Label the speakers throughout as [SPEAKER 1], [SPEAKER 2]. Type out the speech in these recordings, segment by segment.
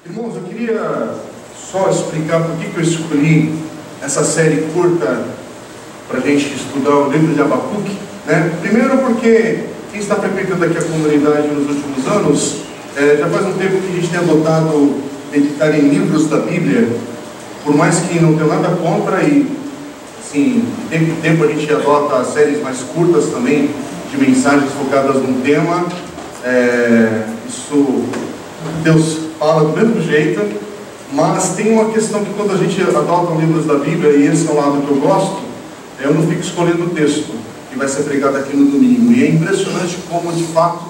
[SPEAKER 1] Irmãos, eu queria só explicar por que eu escolhi essa série curta para a gente estudar o livro de Abacuque, né? Primeiro porque quem está frequentando aqui a comunidade nos últimos anos, já faz um tempo que a gente tem adotado meditar em livros da Bíblia, por mais que não tenha nada contra, e assim, de tempo em tempo a gente adota séries mais curtas também, de mensagens focadas num tema. Isso Deus fala do mesmo jeito, mas tem uma questão que quando a gente adota livros da Bíblia, e esse é o lado que eu gosto, eu não fico escolhendo o texto que vai ser pregado aqui no domingo, e é impressionante como de fato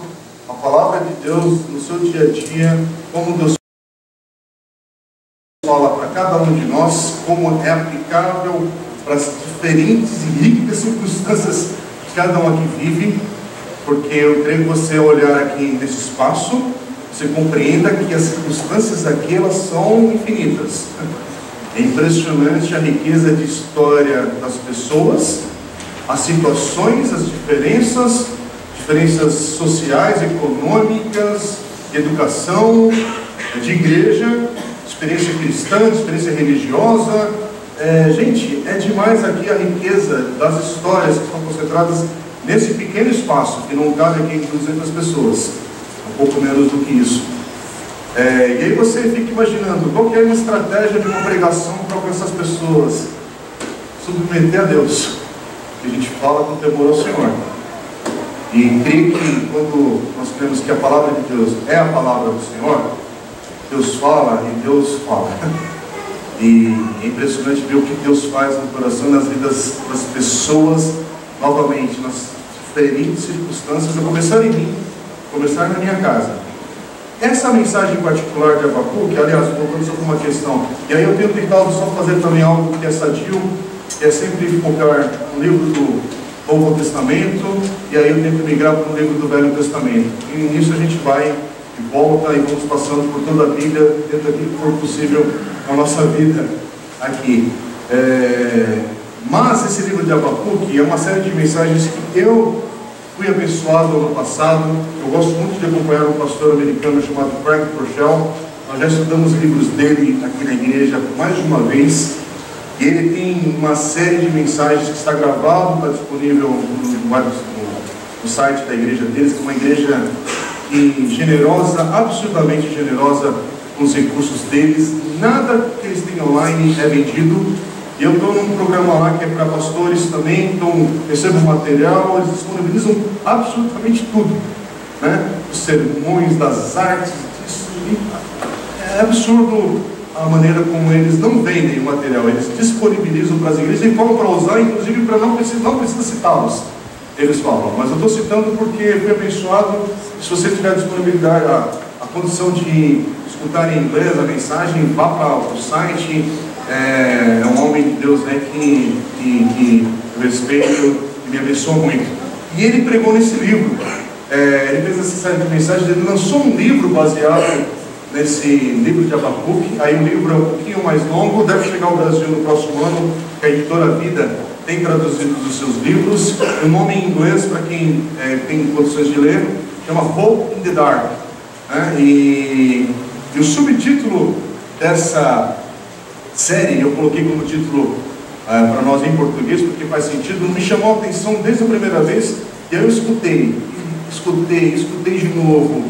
[SPEAKER 1] a palavra de Deus no seu dia a dia, como Deus fala para cada um de nós, como é aplicável para as diferentes e ricas circunstâncias que cada um aqui vive, porque eu creio que você olhar aqui nesse espaço, você compreenda que as circunstâncias aqui, elas são infinitas. É impressionante a riqueza de história das pessoas, as situações, as diferenças sociais, econômicas, de educação, de igreja, experiência cristã, experiência religiosa. Gente, é demais aqui a riqueza das histórias que estão concentradas nesse pequeno espaço, que não cabe aqui em 200 pessoas. Um pouco menos do que isso. E aí você fica imaginando qual que é uma estratégia de uma pregação para alcançar as pessoas. Submeter a Deus, que a gente fala com temor ao Senhor, e creio que quando nós cremos que a palavra de Deus é a palavra do Senhor, Deus fala e Deus fala. E é impressionante ver o que Deus faz no coração, nas vidas das pessoas, novamente, nas diferentes circunstâncias, a começar em mim, começar na minha casa. Essa mensagem particular de Abacuque, aliás, voltando só para uma questão, e aí eu tenho tentado só fazer também algo que é sadio, que é sempre focar no livro do Novo Testamento, e aí eu tento migrar para o livro do Velho Testamento. E nisso a gente vai e volta e vamos passando por toda a Bíblia, dentro daquilo que for possível na nossa vida aqui. Mas esse livro de Abacuque é uma série de mensagens que eu fui abençoado ano passado. Eu gosto muito de acompanhar um pastor americano chamado Craig Groeschel. Nós já estudamos livros dele aqui na igreja mais de uma vez. E ele tem uma série de mensagens que está gravado, está disponível no site da igreja deles, que é uma igreja generosa, absurdamente generosa com os recursos deles. Nada que eles têm online é vendido. E eu estou num programa lá que é para pastores também, então recebo material, eles disponibilizam absolutamente tudo, né? Os sermões, das artes, isso. É absurdo a maneira como eles não vendem o material, eles disponibilizam para as igrejas e falam para usar, inclusive para não precisa citá-los, eles falam. Mas eu estou citando porque fui abençoado. Se você tiver disponibilidade, a condição de escutar em inglês a mensagem, vá para o site. É um homem de Deus, né, que eu respeito e me abençoa muito. E ele pregou nesse livro, ele fez essa série de mensagens, ele lançou um livro baseado nesse livro de Abacuque. Aí o livro é um pouquinho mais longo, deve chegar ao Brasil no próximo ano, que a editora Vida tem traduzido os seus livros. O nome em inglês, para quem tem condições de ler, chama Hope in the Dark, né? E o subtítulo dessa série, eu coloquei como título para nós em português, porque faz sentido, me chamou a atenção desde a primeira vez, e aí eu escutei de novo,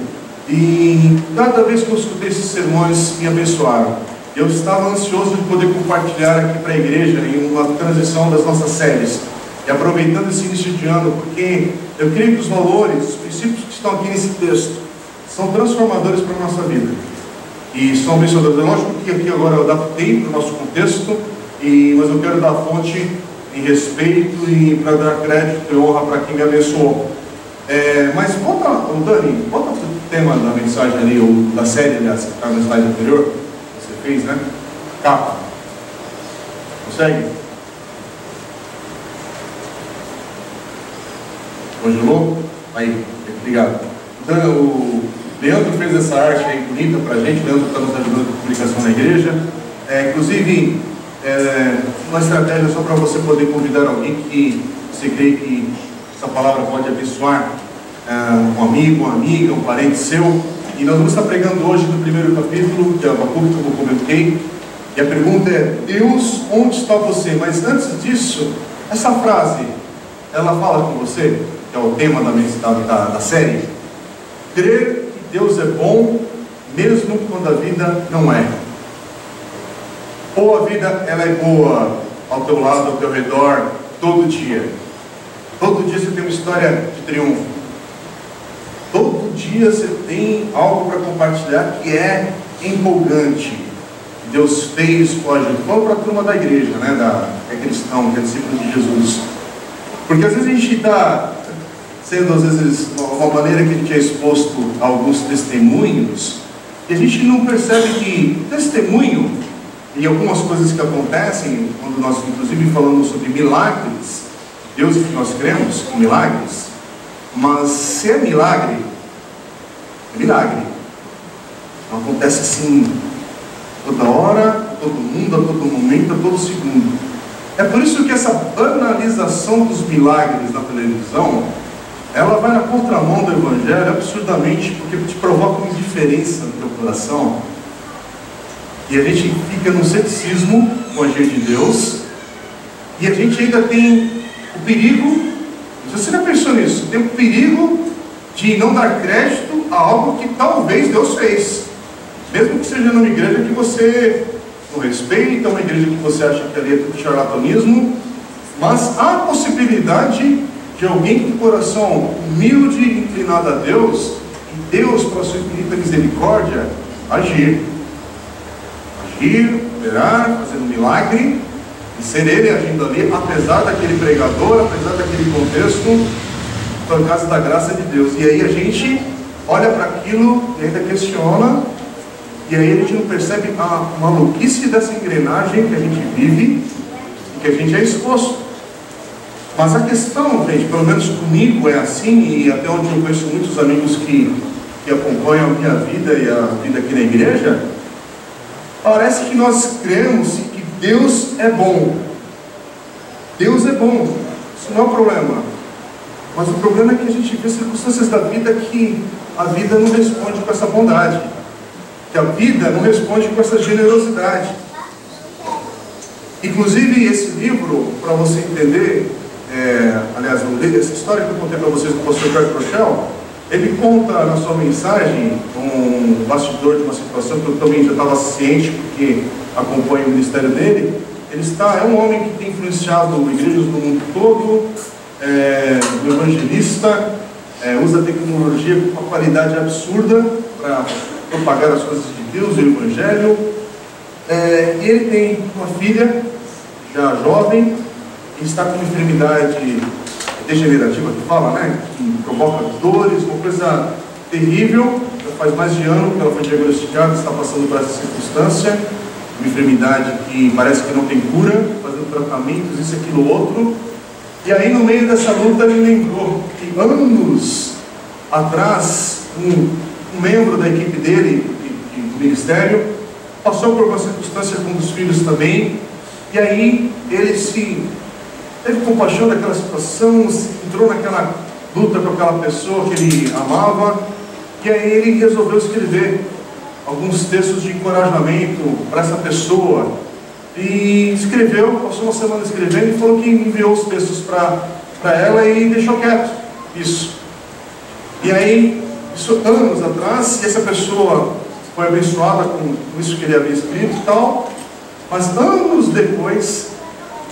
[SPEAKER 1] e cada vez que eu escutei esses sermões me abençoaram. Eu estava ansioso de poder compartilhar aqui para a igreja em uma transição das nossas séries, e aproveitando esse início de ano, porque eu creio que os valores, os princípios que estão aqui nesse texto são transformadores para a nossa vida. E são abençoadores. É lógico que aqui agora eu adaptei para o nosso contexto, mas eu quero dar fonte em respeito e para dar crédito e honra para quem me abençoou. Mas Dani, bota o tema da mensagem ali, ou da série, aliás, que está no slide anterior, que você fez, né? Capa. Consegue? Congelou? Aí, obrigado. Então, o Leandro fez essa arte aí bonita pra gente. O Leandro está nos ajudando com publicação na igreja. Inclusive, uma estratégia só para você poder convidar alguém que você crê que essa palavra pode abençoar, um amigo, uma amiga, um parente seu. E nós vamos estar pregando hoje no primeiro capítulo de Abacuque, como eu comentei. E a pergunta é: Deus, onde está você? Mas antes disso, essa frase, ela fala com você, que é o tema da série. Crer que Deus é bom, mesmo quando a vida não é. Ou a vida ela é boa ao teu lado, ao teu redor, todo dia. Todo dia você tem uma história de triunfo. Todo dia você tem algo para compartilhar que é empolgante. Deus fez, pode. Vamos para a turma da igreja, né? Que é cristão, que é discípulo de Jesus. Porque às vezes a gente está sendo, às vezes, uma maneira que a gente é exposto a alguns testemunhos, e a gente não percebe que testemunho e algumas coisas que acontecem, quando nós inclusive falamos sobre milagres, Deus que nós cremos em milagres, mas se é milagre, é milagre. Não acontece assim toda hora, a todo mundo, a todo momento, a todo segundo. É por isso que essa banalização dos milagres na televisão, ela vai na contramão do Evangelho absurdamente, porque te provoca uma indiferença no teu coração. E a gente fica no ceticismo com o agir de Deus, e a gente ainda tem o perigo, você já pensou nisso, tem o perigo de não dar crédito a algo que talvez Deus fez, mesmo que seja numa igreja que você não respeita, uma igreja que você acha que ali é tudo charlatanismo, mas há a possibilidade de alguém com coração humilde e inclinado a Deus, e Deus, para a sua infinita misericórdia, agir, operar, fazer um milagre, e ser ele agindo ali, apesar daquele pregador, apesar daquele contexto, por causa da graça de Deus. E aí a gente olha para aquilo e ainda questiona, e aí a gente não percebe a maluquice dessa engrenagem que a gente vive e que a gente é exposto. Mas a questão, gente, pelo menos comigo é assim, e até onde eu conheço muitos amigos que acompanham a minha vida e a vida aqui na igreja, parece que nós cremos que Deus é bom. Deus é bom, isso não é o problema. Mas o problema é que a gente vê circunstâncias da vida que a vida não responde com essa bondade, que a vida não responde com essa generosidade. Inclusive esse livro, para você entender, aliás, essa história que eu contei para vocês do pastor Craig Rochelle, ele conta na sua mensagem um bastidor de uma situação que eu também já estava ciente, porque acompanho o ministério dele. É um homem que tem influenciado igrejas no mundo todo, um evangelista, usa a tecnologia com uma qualidade absurda para propagar as coisas de Deus e o Evangelho. E ele tem uma filha, já jovem, que está com uma enfermidade degenerativa, que fala, né? Que provoca dores, uma coisa terrível. Já faz mais de ano que ela foi diagnosticada, está passando por essa circunstância, uma enfermidade que parece que não tem cura, fazendo tratamentos, isso, aquilo, outro. E aí, no meio dessa luta, ele lembrou que anos atrás, um membro da equipe dele, do ministério, passou por uma circunstância com um dos filhos também, e aí ele teve compaixão daquela situação, entrou naquela luta com aquela pessoa que ele amava, e aí ele resolveu escrever alguns textos de encorajamento para essa pessoa, e escreveu, passou uma semana escrevendo, e falou que enviou os textos para ela e deixou quieto isso. E aí, isso anos atrás, e essa pessoa foi abençoada com isso que ele havia escrito e tal, mas anos depois,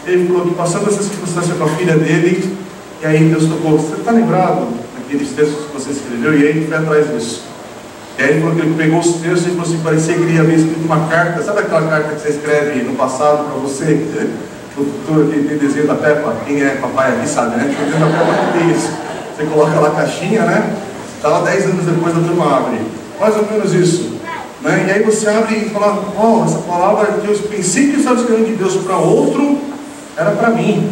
[SPEAKER 1] ele falou que passando essa circunstância com a filha dele, e aí Deus tocou: você está lembrado daqueles textos que você escreveu? E aí ele foi atrás disso. E aí ele falou que ele pegou os textos e falou assim, parecia que ele havia escrito uma carta. Sabe aquela carta que você escreve no passado para você, no futuro, que tem desenho da Peppa? Quem é papai aqui sabe, né? O desenho da Peppa tem isso. Você coloca lá a caixinha, né? Está lá 10 anos depois, a turma abre. Mais ou menos isso. Né? E aí você abre e fala: oh, essa palavra que eu pensei que eu estava escrevendo de Deus para outro, era para mim.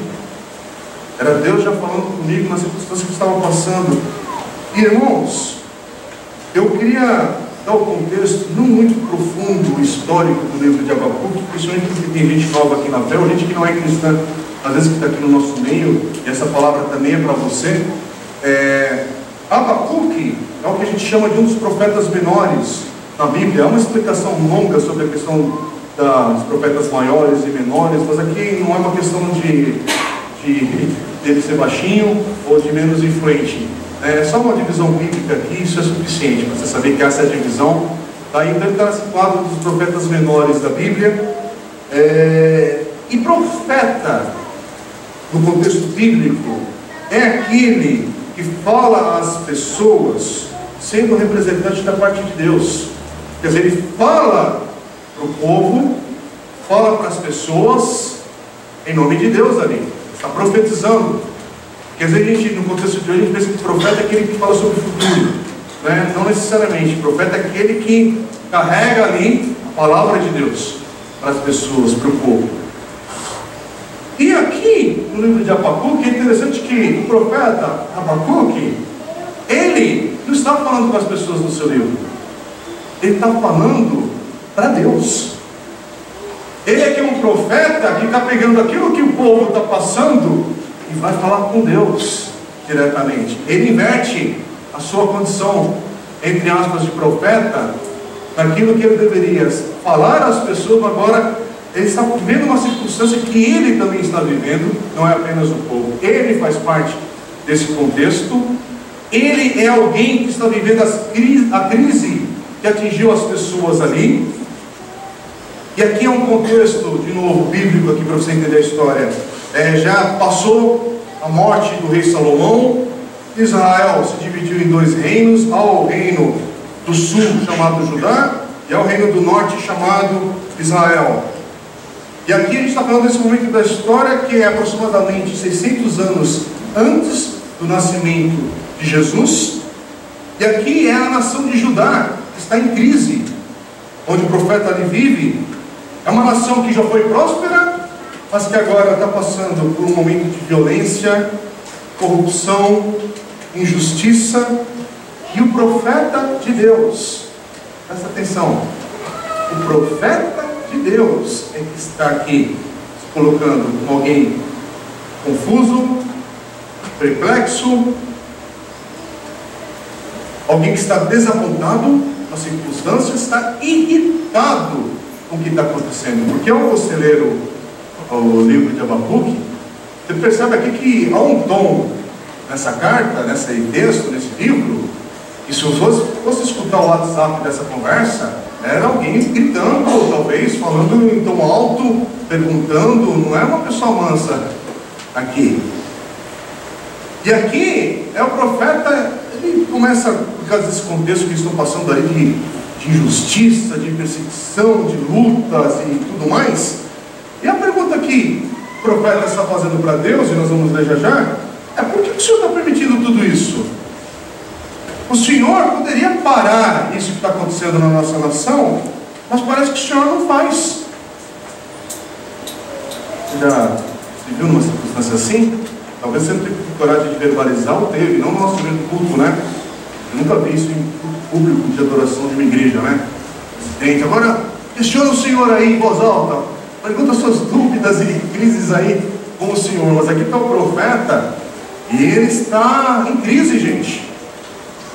[SPEAKER 1] Era Deus já falando comigo nas circunstâncias que estavam passando. Irmãos, eu queria dar o contexto não muito profundo, histórico do livro de Abacuque, principalmente porque tem gente nova aqui na fé, ou gente que não é cristã, às vezes que está aqui no nosso meio, e essa palavra também é para você. Abacuque, é o que a gente chama de um dos profetas menores na Bíblia. Há uma explicação longa sobre a questão dos profetas maiores e menores, mas aqui não é uma questão de dele ser baixinho ou de menos influente. É só uma divisão bíblica aqui, isso é suficiente para você saber que essa é a divisão. Daí então ele está situado dos profetas menores da Bíblia. E profeta, no contexto bíblico, é aquele que fala às pessoas sendo representante da parte de Deus. Quer dizer, ele fala para o povo, fala para as pessoas em nome de Deus ali, está profetizando. Quer dizer, a gente, no contexto de hoje, a gente pensa que profeta é aquele que fala sobre o futuro, né? Não necessariamente. Profeta é aquele que carrega ali a palavra de Deus para as pessoas, para o povo. E aqui, no livro de Abacuque, é interessante que o profeta Abacuque, ele não está falando para as pessoas no seu livro, ele está falando para Deus. Ele é que é um profeta que está pegando aquilo que o povo está passando e vai falar com Deus diretamente. Ele inverte a sua condição, entre aspas, de profeta, naquilo que ele deveria falar às pessoas. Agora ele está vivendo uma circunstância que ele também está vivendo, não é apenas o povo. Ele faz parte desse contexto. Ele é alguém que está vivendo a crise que atingiu as pessoas ali. E aqui é um contexto, de novo, bíblico aqui para você entender a história. Já passou a morte do rei Salomão. Israel se dividiu em dois reinos. Há o reino do sul chamado Judá e há o reino do norte chamado Israel. E aqui a gente está falando desse momento da história que é aproximadamente 600 anos antes do nascimento de Jesus. E aqui é a nação de Judá que está em crise, onde o profeta ali vive. É uma nação que já foi próspera, mas que agora está passando por um momento de violência, corrupção, injustiça. E o profeta de Deus, presta atenção, o profeta de Deus é que está aqui se colocando como alguém confuso, perplexo, alguém que está desapontado com as circunstâncias, está irritado com o que está acontecendo. Porque ao você ler o livro de Abacuque, você percebe aqui que há um tom nessa carta, nesse texto, nesse livro, que se você fosse escutar o WhatsApp dessa conversa, era alguém gritando, ou talvez falando em tom alto, perguntando. Não é uma pessoa mansa aqui. E aqui é o profeta, ele começa, por causa desse contexto que eles estão passando aí de injustiça, de perseguição, de lutas e tudo mais. E a pergunta que o profeta está fazendo para Deus, e nós vamos ler já, é: por que o Senhor está permitindo tudo isso? O Senhor poderia parar isso que está acontecendo na nossa nação, mas parece que o Senhor não faz. Você já se viu numa circunstância assim? Talvez você não tenha coragem de verbalizar, ou teve, não no nosso evento culto, né? Eu nunca vi isso em público de adoração de uma igreja, né? Presidente, agora questiona o Senhor aí em voz alta, pergunta suas dúvidas e crises aí com o Senhor. Mas aqui está o profeta e ele está em crise, gente.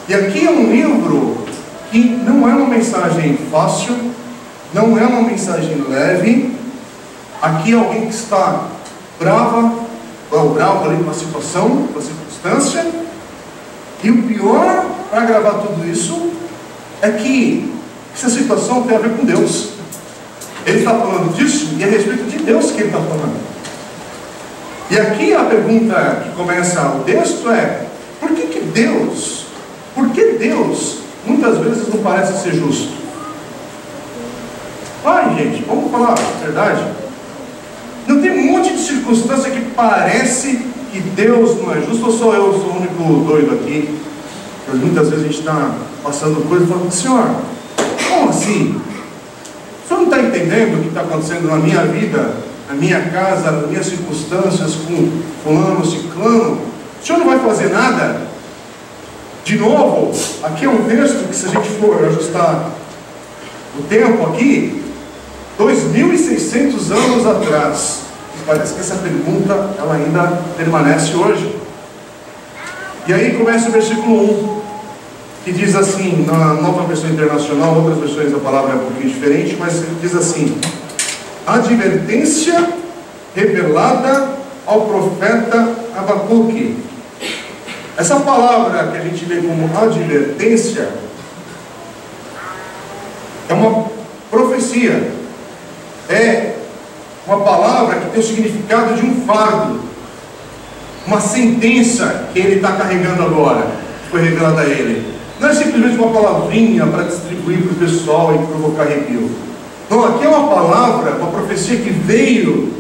[SPEAKER 1] E aqui é um livro que não é uma mensagem fácil, não é uma mensagem leve. Aqui é alguém que está bravo ali com a situação, com a circunstância. E o pior para gravar tudo isso é que essa situação tem a ver com Deus. Ele está falando disso e é a respeito de Deus que ele está falando. E aqui a pergunta que começa o texto é: por que Deus muitas vezes não parece ser justo? Ai, gente, vamos falar a verdade. Não tem um monte de circunstância que parece que Deus não é justo, ou só eu sou o único doido aqui? Mas muitas vezes a gente está passando coisas e falando: Senhor, como assim? O Senhor não está entendendo o que está acontecendo na minha vida, na minha casa, nas minhas circunstâncias, com fulano, ciclano? O Senhor não vai fazer nada? De novo, aqui é um texto que, se a gente for ajustar o tempo aqui, 2.600 anos atrás, e parece que essa pergunta ela ainda permanece hoje. E aí começa o versículo 1: que diz assim, na Nova Versão Internacional, outras versões da palavra é um pouquinho diferente, mas diz assim: advertência revelada ao profeta Abacuque. Essa palavra que a gente lê como advertência é uma profecia, é uma palavra que tem o significado de um fardo, uma sentença que ele está carregando agora, que foi revelada a ele. Não é simplesmente uma palavrinha para distribuir para o pessoal e provocar arrepio. Não, aqui é uma palavra, uma profecia que veio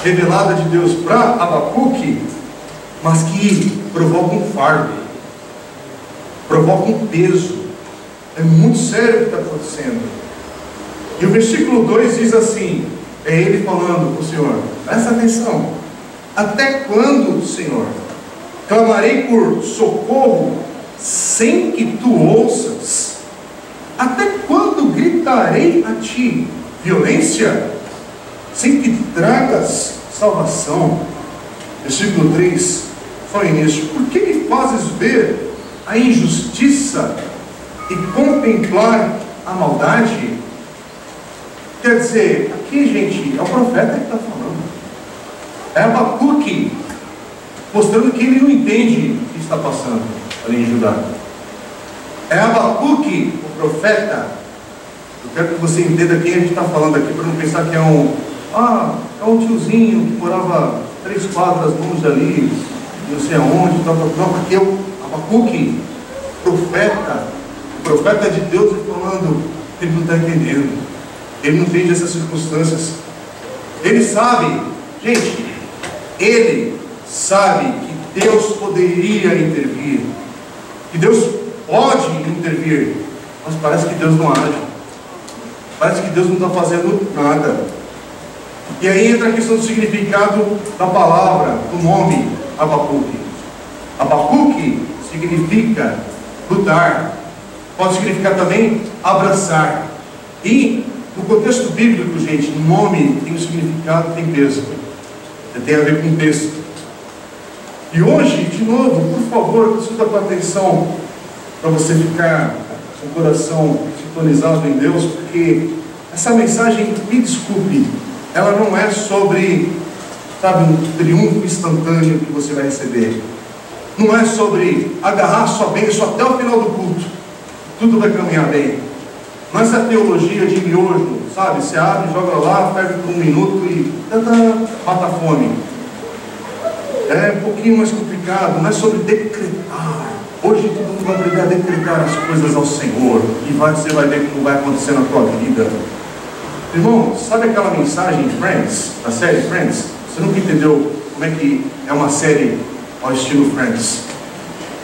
[SPEAKER 1] revelada de Deus para Abacuque, mas que provoca um fardo, provoca um peso. É muito sério o que está acontecendo. E o versículo 2 diz assim, é ele falando para o Senhor: presta atenção, até quando, Senhor, clamarei por socorro sem que tu ouças? Até quando gritarei a ti violência, sem que tragas salvação? Versículo 3, só início: por que me fazes ver a injustiça e contemplar a maldade? Quer dizer, aqui, gente, é o profeta que está falando. É Abacuque mostrando que ele não entende o que está passando ali em Judá. É Abacuque, o profeta. Eu quero que você entenda quem a gente está falando aqui, para não pensar que é um tiozinho que morava 3 quadras longe ali, não sei aonde, não, porque é o Abacuque, profeta, o profeta de Deus, falando, ele não está entendendo, ele não entende essas circunstâncias. Ele sabe, gente, ele sabe que Deus poderia intervir, que Deus pode intervir, mas parece que Deus não age, parece que Deus não está fazendo nada. E aí entra a questão do significado da palavra, do nome Abacuque. Abacuque significa lutar, pode significar também abraçar. E no contexto bíblico, gente, o nome tem um significado, tem peso, tem a ver com o texto. E hoje, de novo, por favor, preciso com atenção para você ficar com o coração sintonizado em Deus, porque essa mensagem, me desculpe, ela não é sobre, sabe, um triunfo instantâneo que você vai receber. Não é sobre agarrar sua bênção até o final do culto, tudo vai caminhar bem. Não é essa teologia de miojo, sabe? Você abre, joga lá, ferve por 1 minuto e mata a fome. É um pouquinho mais complicado. Não é sobre decretar. Hoje todo mundo vai aprender a decretar as coisas ao Senhor, e você vai ver como vai acontecer na tua vida. Irmão, sabe aquela mensagem Friends, da série Friends? Você nunca entendeu como é que é uma série ao estilo Friends?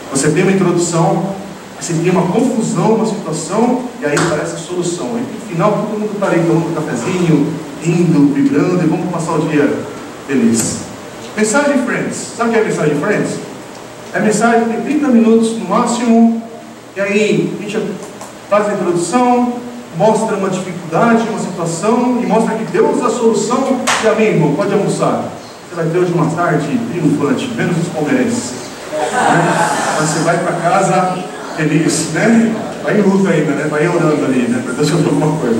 [SPEAKER 1] Você tem uma introdução, você tem uma confusão, uma situação, e aí aparece a solução. E no final todo mundo está ali tomando um cafezinho, rindo, vibrando, e vamos passar o dia feliz. Mensagem Friends. Sabe o que é mensagem Friends? É mensagem que tem 30 minutos no máximo, e aí a gente faz a introdução, mostra uma dificuldade, uma situação, e mostra que Deus é a solução, e amém, irmão, pode almoçar. Você vai ter hoje uma tarde triunfante, menos os palmeirenses. Mas você vai para casa feliz, né? Vai em luta ainda, né? Vai orando ali, né? Para Deus fazer alguma coisa.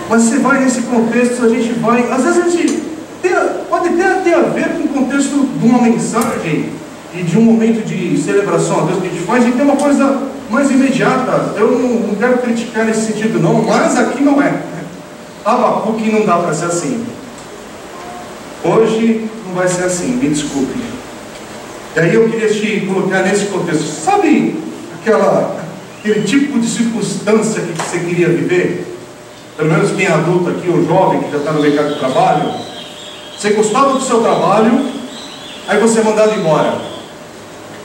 [SPEAKER 1] Mas você vai nesse contexto, a gente vai... Às vezes a gente pode até ter a ver com o contexto de uma mensagem e de um momento de celebração a Deus que a gente faz, e tem uma coisa mais imediata. Eu não quero criticar nesse sentido não, mas aqui não é. Abacuque não dá para ser assim. Hoje não vai ser assim, me desculpe. E aí eu queria te colocar nesse contexto. Sabe aquele tipo de circunstância que você queria viver? Pelo menos quem é adulto aqui, ou jovem que já está no mercado de trabalho. Você gostava do seu trabalho, aí você é mandado embora.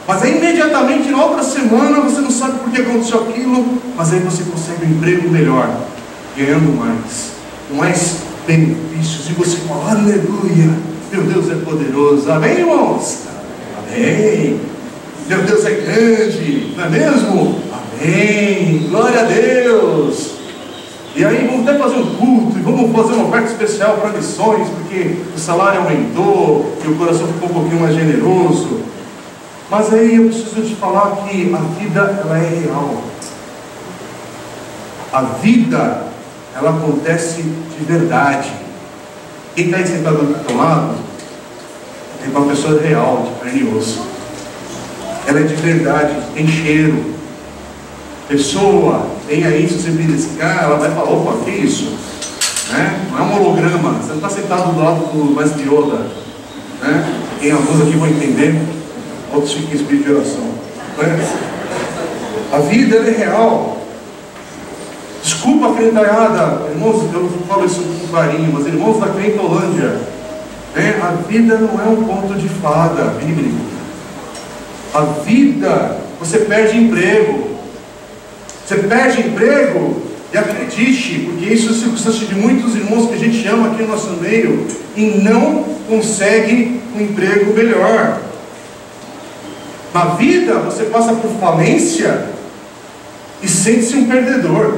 [SPEAKER 1] Mas aí imediatamente, na outra semana, você não sabe por que aconteceu aquilo, mas aí você consegue um emprego melhor, ganhando mais, com mais benefícios, e você fala, aleluia, meu Deus é poderoso, amém, irmãos? Amém. Meu Deus é grande, não é mesmo? Amém, glória a Deus. E aí vamos até fazer um culto, e vamos fazer uma oferta especial para missões, porque o salário aumentou, e o coração ficou um pouquinho mais generoso. Mas aí eu preciso te falar que a vida, ela é real. A vida, ela acontece de verdade. Quem está aí sentado do teu lado é uma pessoa real, de carne e osso. Ela é de verdade, tem cheiro. Pessoa, tem aí, se você beliscar, ela vai falar, opa, que isso? Né? Não é um holograma, você não está sentado do lado do mestre Yoda. Né? Quem alguns aqui vão entender, outros ficam em espírito de oração. Né? A vida, ela é real. Desculpa a crentaiada, irmãos, eu falo isso com carinho, mas irmãos da Crentolândia, né? A vida não é um conto de fada bíblico. A vida, você perde emprego. Você perde emprego, e acredite, porque isso é circunstância de muitos irmãos que a gente ama aqui no nosso meio, e não consegue um emprego melhor. Na vida, você passa por falência e sente-se um perdedor.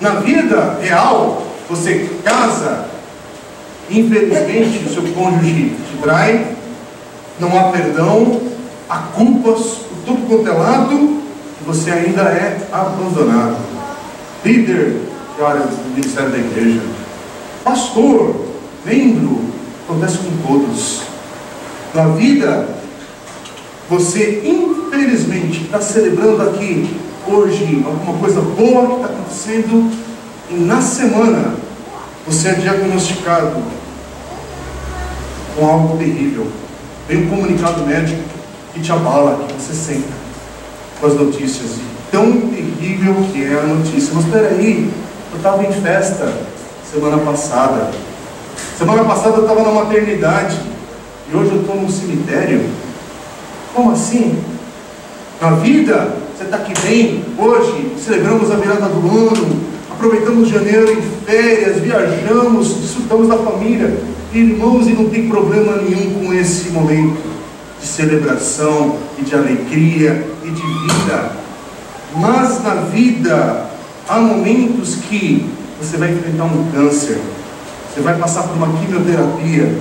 [SPEAKER 1] Na vida real, você casa, infelizmente o seu cônjuge te trai, não há perdão, há culpas por tudo quanto é lado, e você ainda é abandonado. Líder de área do ministério da igreja, pastor, membro, acontece com todos. Na vida, você infelizmente está celebrando aqui hoje alguma coisa boa que está acontecendo, e na semana você é diagnosticado com algo terrível. Vem um comunicado médico que te abala, que você senta com as notícias, e tão terrível que é a notícia. Mas espera aí, eu estava em festa semana passada. Semana passada eu estava na maternidade e hoje eu estou num cemitério. Como assim? Na vida, você está aqui bem, hoje celebramos a virada do ano, aproveitamos janeiro em férias, viajamos, desfrutamos da família, irmãos, e não tem problema nenhum com esse momento de celebração e de alegria e de vida. Mas na vida há momentos que você vai enfrentar um câncer, você vai passar por uma quimioterapia,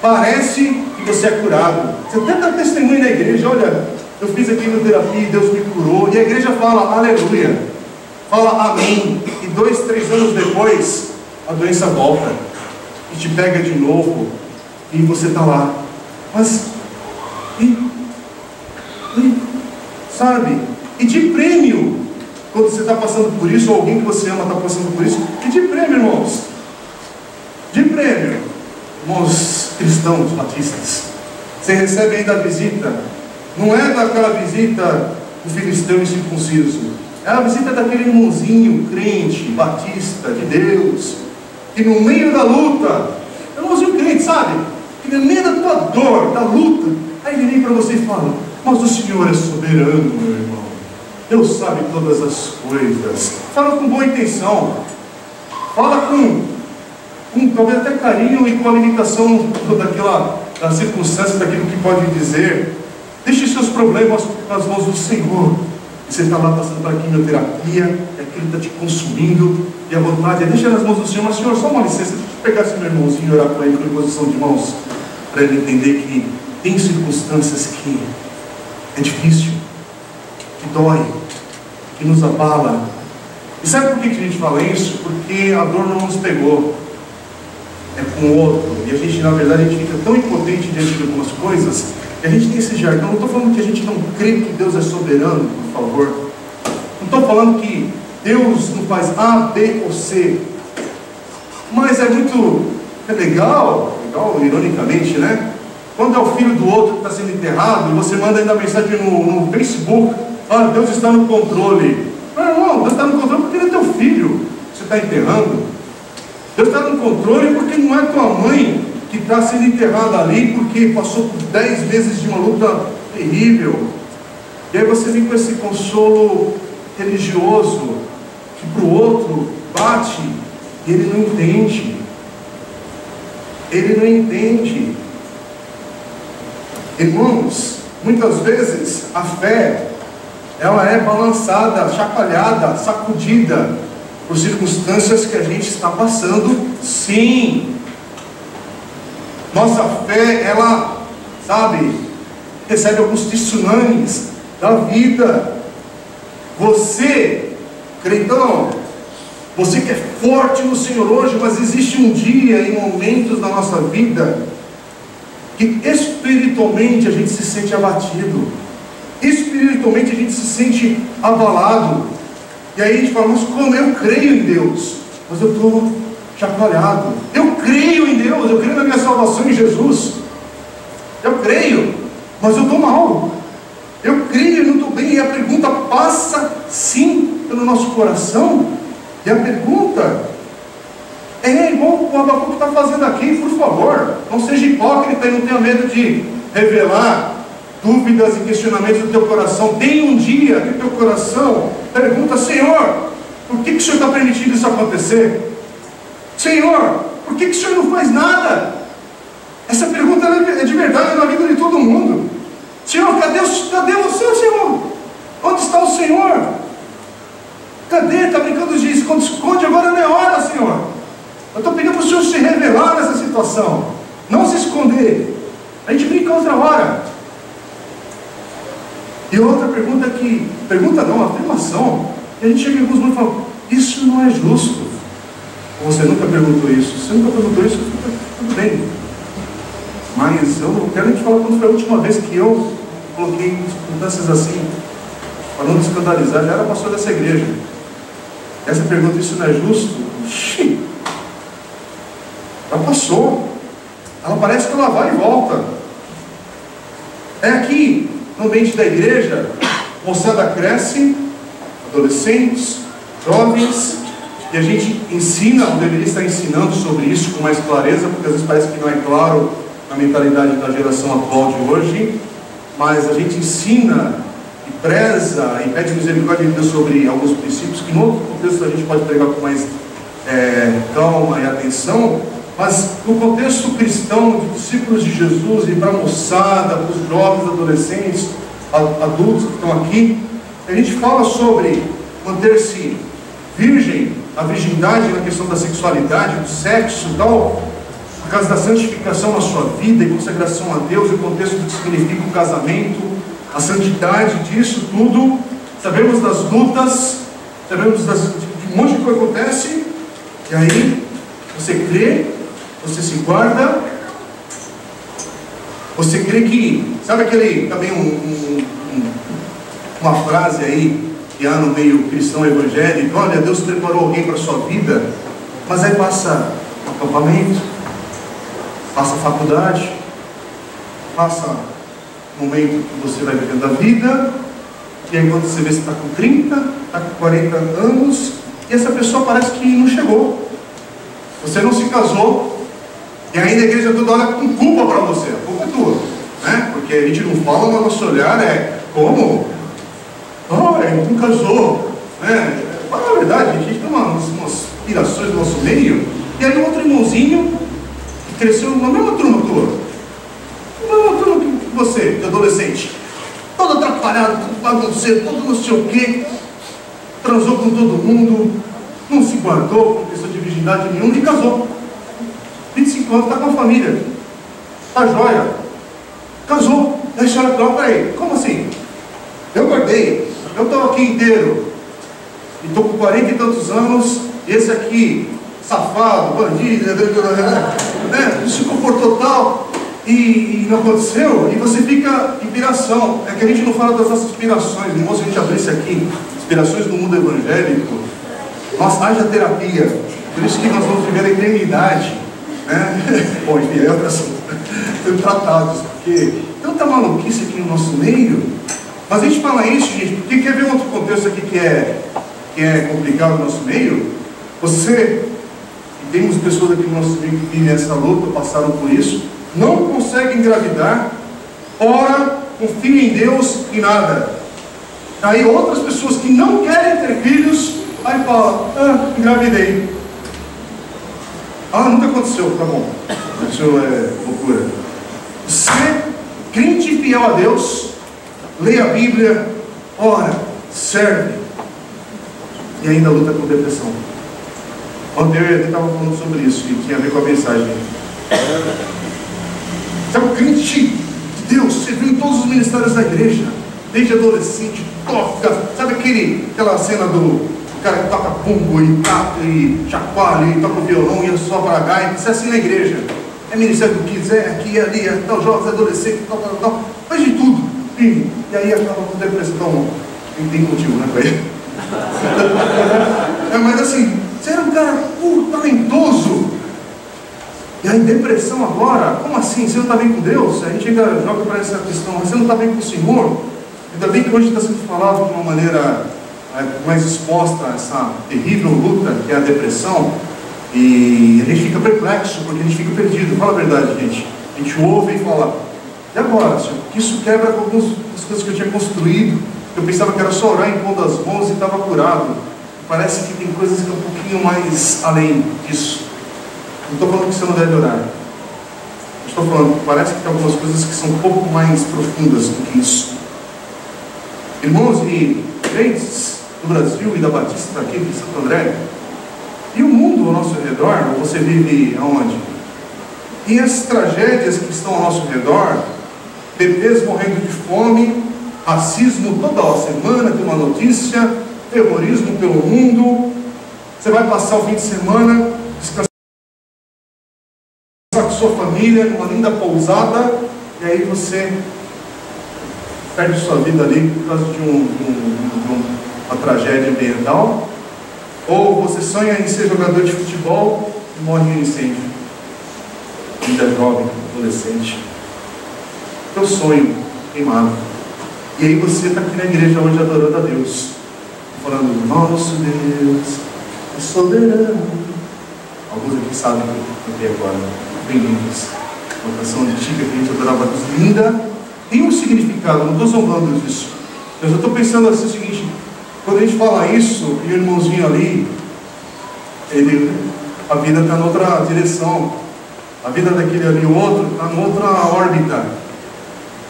[SPEAKER 1] parece que você é curado, você até dá testemunho na igreja, olha, eu fiz a quimioterapia e Deus me curou, e a igreja fala aleluia, fala amém, e 2, 3 anos depois a doença volta e te pega de novo, e você está lá, mas sabe, e de prêmio, quando você está passando por isso, ou alguém que você ama está passando por isso, e de prêmio, irmãos, de prêmio, irmãos cristãos batistas, você recebe ainda a visita. Não é daquela visita do filisteu incircunciso, é a visita daquele irmãozinho crente, batista, de Deus, que no meio da luta, irmãozinho crente, sabe? Que no meio da tua dor, da luta, aí ele vem para você e fala, mas o Senhor é soberano, meu irmão, Deus sabe todas as coisas. Fala com boa intenção, fala com talvez até carinho e com a limitação da circunstância, daquilo que pode dizer. Deixe seus problemas nas mãos do Senhor. E você está lá passando para a quimioterapia, e aquilo está te consumindo, e a vontade é deixa nas mãos do Senhor. Mas Senhor, só uma licença, deixa eu pegar esse meu irmãozinho e orar com ele com imposição de mãos, para ele entender que tem circunstâncias que é difícil, que dói, que nos abala. E sabe por que a gente fala isso? Porque a dor não nos pegou, é com o outro, e a gente, na verdade, a gente fica tão impotente diante de algumas coisas, que a gente tem esse jargão. Não estou falando que a gente não crê que Deus é soberano, por favor, não estou falando que Deus não faz A, B ou C, mas é muito legal, ironicamente, né? Quando é o filho do outro que está sendo enterrado, e você manda ainda mensagem no Facebook, ah, Deus está no controle. Não, Deus está no controle porque ele é teu filho, você está enterrando. Deus está no controle porque não é tua mãe que está sendo enterrada ali porque passou por 10 meses de uma luta terrível. E aí você vem com esse consolo religioso que para o outro bate e ele não entende. Ele não entende. Irmãos, muitas vezes a fé, ela é balançada, chacoalhada, sacudida por circunstâncias que a gente está passando, sim. Nossa fé, ela, sabe, recebe alguns tsunamis da vida. Você, crentão, você que é forte no Senhor hoje, mas existe um dia e momentos na nossa vida que espiritualmente a gente se sente abatido, espiritualmente a gente se sente abalado, e aí a gente fala, mas como? Eu creio em Deus, mas eu estou chacoalhado. Eu creio em Deus, eu creio na minha salvação em Jesus, eu creio, mas eu estou mal, eu creio e não estou bem. E a pergunta passa sim pelo nosso coração, e a pergunta é igual o Abacuque está fazendo aqui. Por favor, não seja hipócrita e não tenha medo de revelar dúvidas e questionamentos do teu coração. Tem um dia que o teu coração pergunta: Senhor, por que o Senhor está permitindo isso acontecer? Senhor, por que o Senhor não faz nada? Essa pergunta é de verdade na vida de todo mundo. Senhor, cadê você, Senhor? Onde está o Senhor? Cadê? Está brincando de esconde, agora não é hora, Senhor. Eu estou pedindo para o Senhor se revelar nessa situação, não se esconder. A gente brinca outra hora. E outra pergunta afirmação, e a gente chega em alguns momentos e fala: isso não é justo. Você nunca perguntou isso? Você nunca perguntou isso? Tudo bem. Mas eu não quero te falar quando foi a última vez que eu coloquei circunstâncias assim, para não te escandalizar. Já era pastor dessa igreja. Essa pergunta, isso não é justo? Xiii, já passou. Ela parece que ela vai e volta. É aqui, no ambiente da igreja, moçada cresce, adolescentes, jovens, e a gente ensina, ou deveria estar ensinando sobre isso com mais clareza, porque às vezes parece que não é claro na mentalidade da geração atual de hoje, mas a gente ensina e preza e pede misericórdia de Deus sobre alguns princípios que no outro contexto a gente pode pregar com mais calma e atenção, mas no contexto cristão, de discípulos de Jesus, e para a moçada, para os jovens, adolescentes, adultos que estão aqui, a gente fala sobre manter-se virgem, a virgindade na questão da sexualidade, do sexo e tal, por causa da santificação na sua vida e consagração a Deus, e o contexto do que significa o casamento, a santidade disso tudo. Sabemos das lutas, sabemos de um monte de coisa que acontece, e aí você crê, você se guarda, você crê que, sabe aquele, também uma frase aí, que há no meio cristão evangélico: olha, Deus preparou alguém para a sua vida, mas aí passa o acampamento, passa a faculdade, passa o momento que você vai vivendo a vida, e aí quando você vê, você está com 30, está com 40 anos, e essa pessoa parece que não chegou, você não se casou, e ainda a igreja toda olha com culpa para você. A culpa é tua, né? Porque a gente não fala, mas nosso olhar é: como? Ele não casou, né? Fala a verdade, a gente tem umas pirações do nosso meio. E aí outro irmãozinho que cresceu na mesma turma tua, na mesma turma que você, de adolescente, todo atrapalhado, todo bagunceiro, todo não sei o quê, transou com todo mundo, não se guardou com questão de virgindade nenhuma e casou. 25 anos, está com a família, está jóia, casou. Aí a senhora fala: peraí, como assim? Eu guardei, eu estou aqui inteiro, e estou com 40 e tantos anos, esse aqui, safado, bandido, né, se comportou tal, e não aconteceu, e você fica em piração. É que a gente não fala das nossas inspirações, irmão. Se a gente abrisse aqui, inspirações no mundo evangélico, nossa, haja terapia. Por isso que nós vamos viver a eternidade, né? Bom, enfim, é outro assunto. Estamos tratados, porque tanta maluquice aqui no nosso meio. Mas a gente fala isso, gente, porque quer ver outro contexto aqui que é complicado no nosso meio? Você, e temos pessoas aqui no nosso meio que vivem essa luta, passaram por isso, não consegue engravidar, ora, confia em Deus e nada. Aí outras pessoas que não querem ter filhos, aí falam: engravidei. Nunca aconteceu, tá bom. Isso é loucura. Você, crente e fiel a Deus, lê a Bíblia, ora, serve, e ainda luta com depressão. Ontem eu estava falando sobre isso, e tinha a ver com a mensagem. Você é um crente de Deus serviu em todos os ministérios da igreja, desde adolescente, toca, sabe aquela cena do cara que toca bumbo e tapa e chacoalha e toca o violão e só para gaita, isso é assim na igreja. É ministério do Kids, aqui, ali, é tal, jovens, adolescentes, tal, faz de tudo. E aí acaba com depressão. Tem motivo, né, para ele? Mas assim, você era um cara talentoso. E aí, depressão agora? Como assim? Você não está bem com Deus? A gente ainda joga para essa questão. Você não está bem com o Senhor? Ainda bem que hoje está sendo falado de uma maneira mais exposta a essa terrível luta que é a depressão. E a gente fica perplexo, porque a gente fica perdido. Fala a verdade, gente. A gente ouve e fala: e agora, Senhor? Porque isso quebra com algumas das coisas que eu tinha construído. Eu pensava que era só orar impondo as mãos e estava curado. Parece que tem coisas que é um pouquinho mais além disso. Não estou falando que você não deve orar. Estou falando que parece que tem algumas coisas que são um pouco mais profundas do que isso. Irmãos e crentes do Brasil e da Batista aqui de Santo André, e o mundo ao nosso redor, você vive aonde? E as tragédias que estão ao nosso redor, bebês morrendo de fome, racismo toda semana tem uma notícia, terrorismo pelo mundo. Você vai passar o fim de semana descansar com sua família numa linda pousada, e aí você perde sua vida ali por causa de uma tragédia ambiental. Ou você sonha em ser jogador de futebol e morre em um incêndio. Ainda jovem, adolescente. Teu sonho queimado. E aí você está aqui na igreja hoje adorando a Deus, falando: nosso Deus é soberano. Alguns aqui sabem que eu cantei agora. Bem-vindos. Uma canção antiga que a gente adorava, linda. Tem um significado, não estou zombando disso. Mas eu estou pensando assim o seguinte: quando a gente fala isso, e o irmãozinho ali, a vida está em outra direção. A vida daquele ali, o outro, está em outra órbita.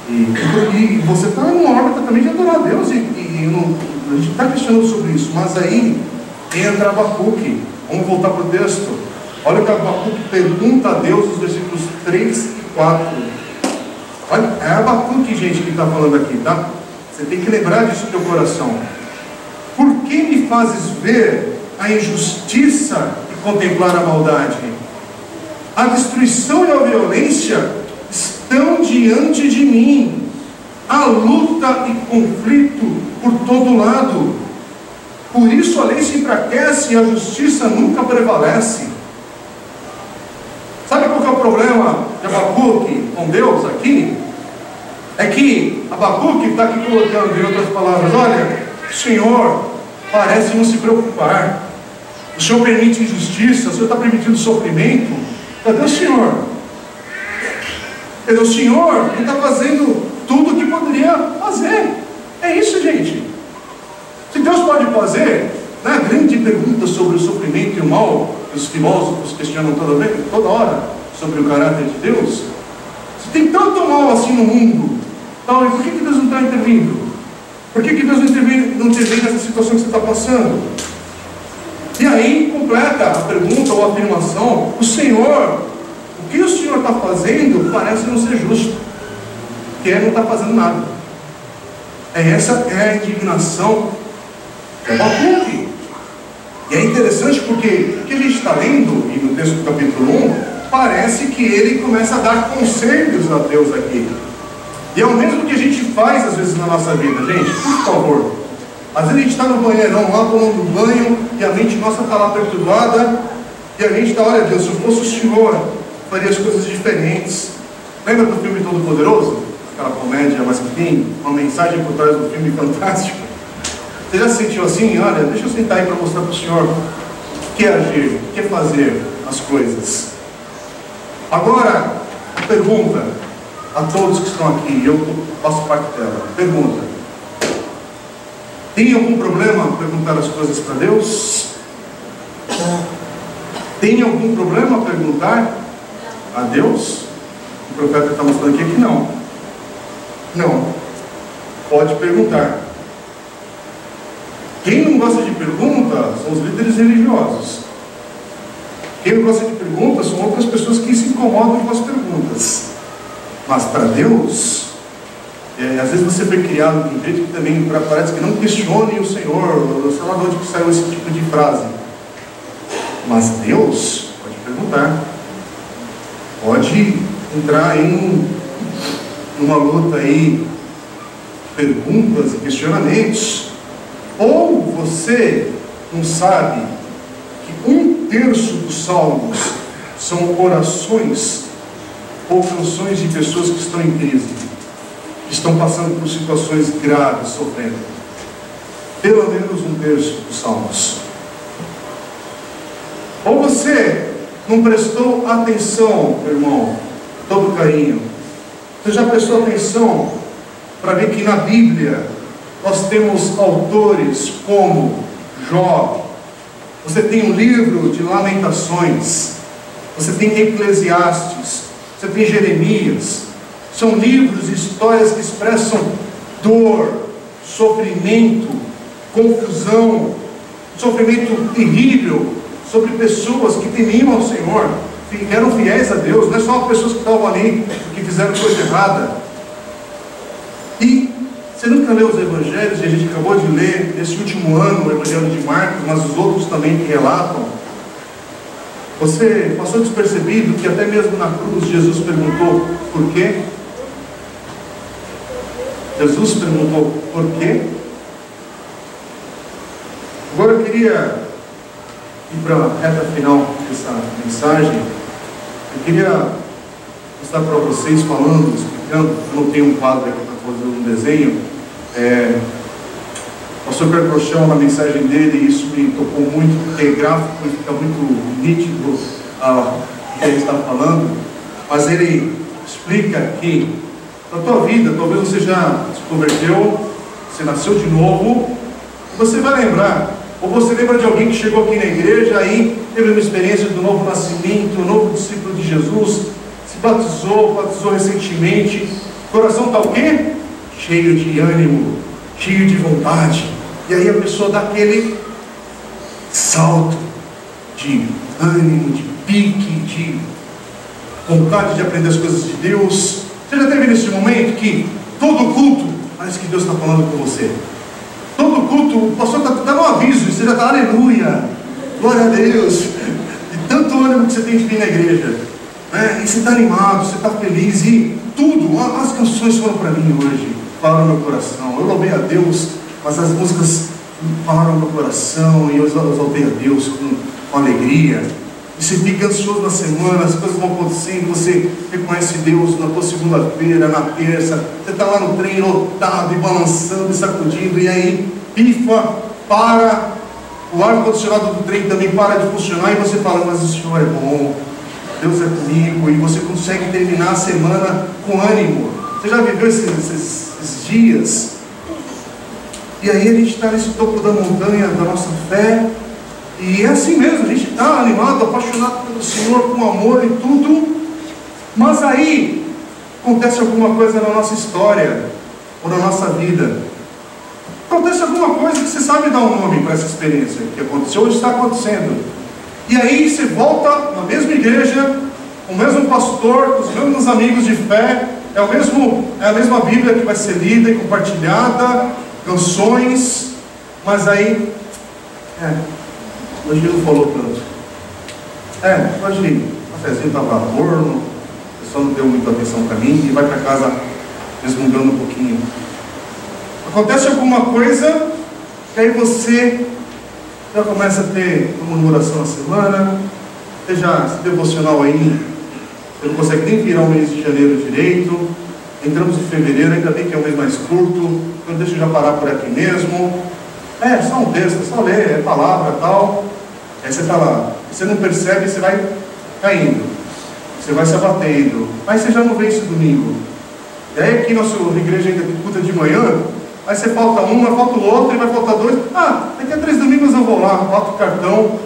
[SPEAKER 1] E você está em uma órbita também de adorar a Deus. A gente está questionando sobre isso. Mas aí entra Abacuque. Vamos voltar para o texto. Olha o que Abacuque pergunta a Deus nos versículos 3 e 4. Olha, é Abacuque, gente, que está falando aqui, tá? Você tem que lembrar disso no teu coração. Por que me fazes ver a injustiça e contemplar a maldade? A destruição e a violência estão diante de mim. Há luta e conflito por todo lado. Por isso a lei se enfraquece e a justiça nunca prevalece. Sabe qual que é o problema de Abacuque com Deus aqui? É que Abacuque está aqui colocando, em outras palavras: olha, o Senhor parece não se preocupar. O Senhor permite injustiça, o Senhor está permitindo sofrimento. Cadê o Senhor? O Senhor não está fazendo tudo o que poderia fazer. É isso, gente. Se Deus pode fazer, né, a grande pergunta sobre o sofrimento e o mal, que os filósofos questionam toda hora sobre o caráter de Deus. Se tem tanto mal assim no mundo, então, e por que Deus não está intervindo? Por que Deus não intervém nessa situação que você está passando? E aí completa a pergunta ou a afirmação: o que o Senhor está fazendo parece não ser justo, que não está fazendo nada. Essa é a indignação de Abacuque. E é interessante porque o que a gente está lendo, e no texto do capítulo 1, parece que ele começa a dar conselhos a Deus aqui. E é o mesmo que a gente faz às vezes na nossa vida, gente, por favor. Às vezes a gente está no banheirão lá tomando banho e a mente nossa está lá perturbada, e a gente está: olha Deus, se eu fosse o Senhor, eu faria as coisas diferentes. Lembra do filme Todo Poderoso? Aquela comédia, mas que tem uma mensagem por trás do filme fantástico. Você já se sentiu assim? Olha, deixa eu sentar aí para mostrar para o Senhor o que é agir, o que é fazer as coisas. Agora, a pergunta a todos que estão aqui, eu faço parte dela. Pergunta: tem algum problema perguntar as coisas para Deus? Tem algum problema perguntar a Deus? O profeta está mostrando aqui que não. Não. Pode perguntar. Quem não gosta de pergunta são os líderes religiosos. Quem não gosta de perguntas são outras pessoas que se incomodam com as perguntas. Mas para Deus, Às vezes você foi criado de um jeito que também parece que não questione o Senhor, sei lá de onde que saiu esse tipo de frase. Mas Deus pode perguntar, pode entrar em uma luta aí, perguntas e questionamentos. Ou você não sabe que 1/3 dos salmos são orações ou canções de pessoas que estão em crise, que estão passando por situações graves, sofrendo. Pelo menos 1/3 dos salmos. Ou você não prestou atenção, meu irmão, todo carinho. Você já prestou atenção para ver que na Bíblia nós temos autores como Jó, você tem o livro de Lamentações, você tem Eclesiastes, você tem Jeremias. São livros e histórias que expressam dor, sofrimento, confusão, sofrimento terrível sobre pessoas que temiam ao Senhor, que eram fiéis a Deus. Não é só pessoas que estavam ali, que fizeram coisa errada. E você nunca leu os evangelhos, e a gente acabou de ler nesse último ano o evangelho de Marcos, mas os outros também que relatam. Você passou despercebido que até mesmo na cruz Jesus perguntou por quê? Jesus perguntou por quê? Agora eu queria ir para a reta final dessa mensagem. Eu queria mostrar para vocês, falando, explicando. Eu não tenho um quadro aqui para fazer um desenho. O pastor Craig Rochelle, na mensagem dele, isso me tocou muito, porque é gráfico e fica muito nítido o que ele está falando. Mas ele explica que na tua vida, talvez você já se converteu, você nasceu de novo, e você vai lembrar, ou você lembra de alguém que chegou aqui na igreja, aí teve uma experiência do novo nascimento, um novo discípulo de Jesus, se batizou recentemente, o coração está o quê? Cheio de ânimo, cheio de vontade, e aí a pessoa dá aquele salto de ânimo, de pique, de vontade de aprender as coisas de Deus. Você já teve nesse momento que todo culto parece que Deus está falando com você? Todo culto, o pastor está no aviso, e você já está, aleluia, glória a Deus, de tanto ânimo que você tem de vir na igreja, né? E você está animado, você está feliz, e tudo, as canções foram para mim hoje, falaram no meu coração. Eu louvei a Deus, mas as músicas falaram no meu coração, e eu exaltei a Deus com alegria. E você fica ansioso na semana, as coisas vão acontecendo, você reconhece Deus na tua segunda-feira, na terça, você está lá no trem lotado, e balançando, e sacudindo, e aí, pifa, para, o ar-condicionado do trem também para de funcionar, e você fala, mas o Senhor é bom, Deus é comigo, e você consegue terminar a semana com ânimo. Você já viveu esses dias? E aí a gente está nesse topo da montanha da nossa fé, e é assim mesmo, a gente está animado, apaixonado pelo Senhor, com amor e tudo, mas aí acontece alguma coisa na nossa história, ou na nossa vida. Acontece alguma coisa que você sabe dar um nome para essa experiência que aconteceu ou está acontecendo. E aí você volta na mesma igreja, com o mesmo pastor, com os mesmos amigos de fé, é a mesma Bíblia que vai ser lida e compartilhada, canções, mas aí, hoje ele não falou tanto. Hoje o cafezinho estava morno, o pessoal não deu muita atenção para mim, e vai para casa resmungando um pouquinho. Acontece alguma coisa, que aí você já começa a ter uma murmuração na semana, esse devocional aí, você não consegue nem virar o mês de janeiro direito, entramos em fevereiro, ainda bem que é um mês mais curto, então deixa eu já parar por aqui mesmo. Só um texto, só ler, é palavra e tal. Aí você está lá, você não percebe, você vai caindo, você vai se abatendo, aí você já não vem esse domingo. E aí aqui nossa igreja ainda culta de manhã, aí você falta um, vai falta o outro, e vai faltar dois. Daqui a 3 domingos eu vou lá, boto o cartão,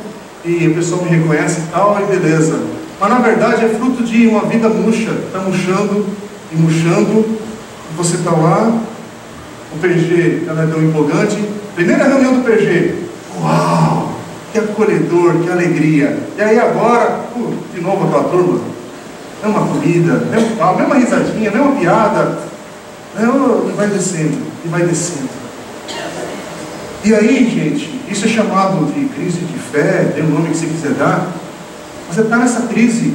[SPEAKER 1] e a pessoa me reconhece e tal, e beleza. Mas na verdade é fruto de uma vida murcha, está murchando e murchando, e você está lá, o PG já não é tão empolgante. Primeira reunião do PG, uau, que acolhedor, que alegria. E aí agora, de novo aquela turma, mesma comida, mesmo pau, mesma risadinha, mesma piada. Não, e vai descendo, e vai descendo. E aí, gente, isso é chamado de crise de fé, dê o nome que você quiser dar. Você está nessa crise.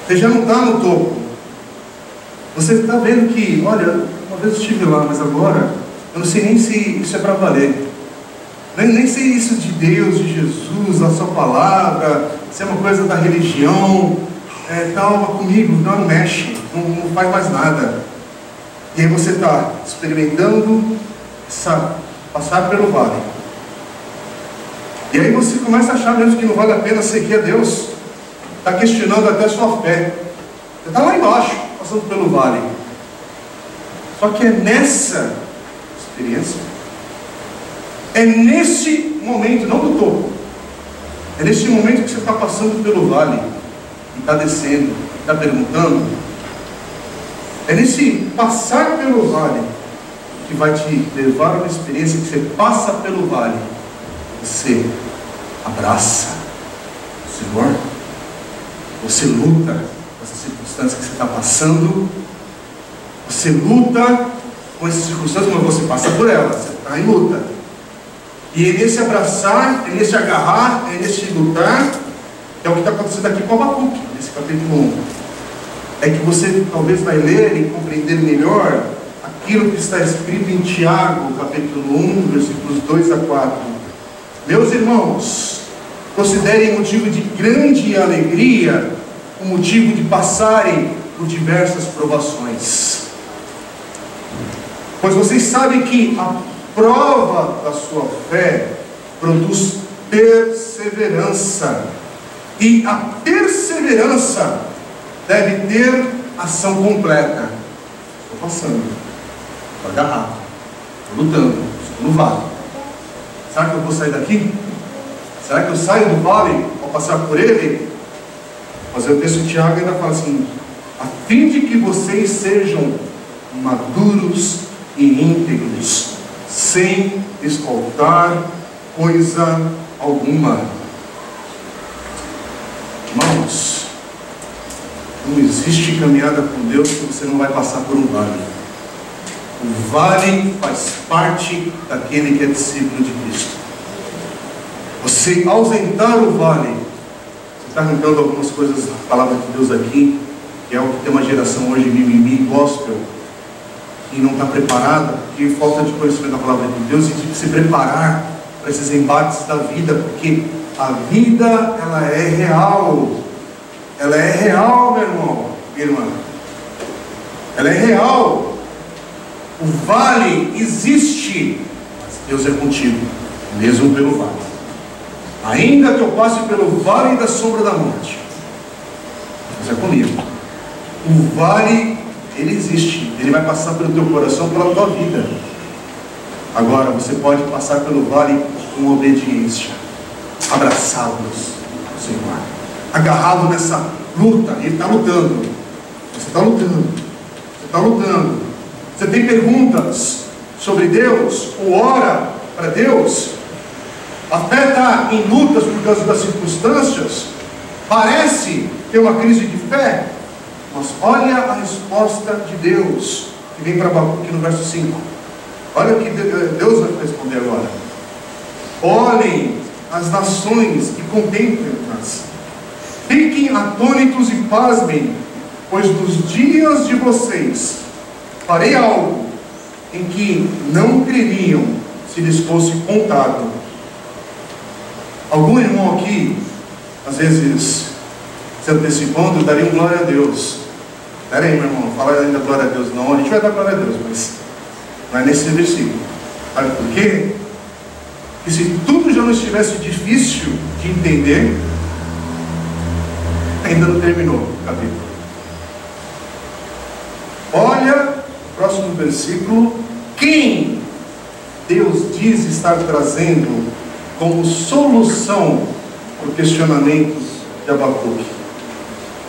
[SPEAKER 1] Você já não está no topo. Você está vendo que, olha, uma vez eu estive lá, mas agora eu não sei nem se isso é para valer. Nem sei isso de Deus, de Jesus, da sua palavra, se é uma coisa da religião. Calma comigo, não mexe, não faz mais nada. E aí você está experimentando passar pelo vale. E aí você começa a achar mesmo que não vale a pena seguir a Deus. Está questionando até a sua fé. Você está lá embaixo, passando pelo vale. Só que é nessa experiência, é nesse momento, não do topo, é nesse momento que você está passando pelo vale, e está descendo, está perguntando. É nesse passar pelo vale que vai te levar a uma experiência que você passa pelo vale. Você abraça o Senhor. Você luta com essa circunstância que você está passando. Você luta com essas circunstâncias, mas você passa por elas. Você está em luta. E é nesse abraçar, é nesse agarrar, é nesse lutar, que é o que está acontecendo aqui com Abacuque, nesse capítulo 1. É que você talvez vai ler e compreender melhor aquilo que está escrito em Tiago, capítulo 1, versículos 2 a 4. Meus irmãos, considerem motivo de grande alegria o motivo de passarem por diversas provações. Pois vocês sabem que a prova da sua fé produz perseverança. E a perseverança deve ter ação completa. Estou passando, estou agarrado, estou lutando, estou no vale. Será que eu vou sair daqui? Será que eu saio do vale ao passar por ele? Mas o texto de Tiago ainda fala assim: a fim de que vocês sejam maduros e íntegros, sem escoltar coisa alguma. Irmãos, não existe caminhada com Deus que você não vai passar por um vale. O vale faz parte daquele que é discípulo de Cristo. Você ausentar o vale, você está arrancando algumas coisas da palavra de Deus aqui, que é o que tem uma geração hoje mimimi, gospel, que não está preparada, porque falta de conhecimento da palavra de Deus, e de se preparar para esses embates da vida, porque a vida, ela é real. Ela é real, meu irmão, minha irmã. Ela é real. O vale existe, mas Deus é contigo, mesmo pelo vale. Ainda que eu passe pelo vale da sombra da morte, Deus é comigo. O vale, ele existe. Ele vai passar pelo teu coração, pela tua vida. Agora, você pode passar pelo vale com obediência, abraçados ao Senhor, agarrado nessa luta. Ele está lutando. Você está lutando. Você está lutando. Você tem perguntas sobre Deus, ou ora para Deus. A fé está em lutas por causa das circunstâncias. Parece ter uma crise de fé, mas olha a resposta de Deus, que vem para Abacuque no verso 5. Olha o que Deus vai responder agora. Olhem as nações e contemplem-nas. Fiquem atônitos e pasmem, pois nos dias de vocês farei algo em que não creriam se lhes fosse contado. Algum irmão aqui, às vezes, se antecipando, daria um glória a Deus. Espera aí, meu irmão, fala ainda glória a Deus. Não, a gente vai dar glória a Deus, mas não é nesse versículo. Sabe por quê? Porque se tudo já não estivesse difícil de entender, ainda não terminou o capítulo. Olha o próximo versículo. Quem Deus diz estar trazendo como solução para o questionamento de Abacuque?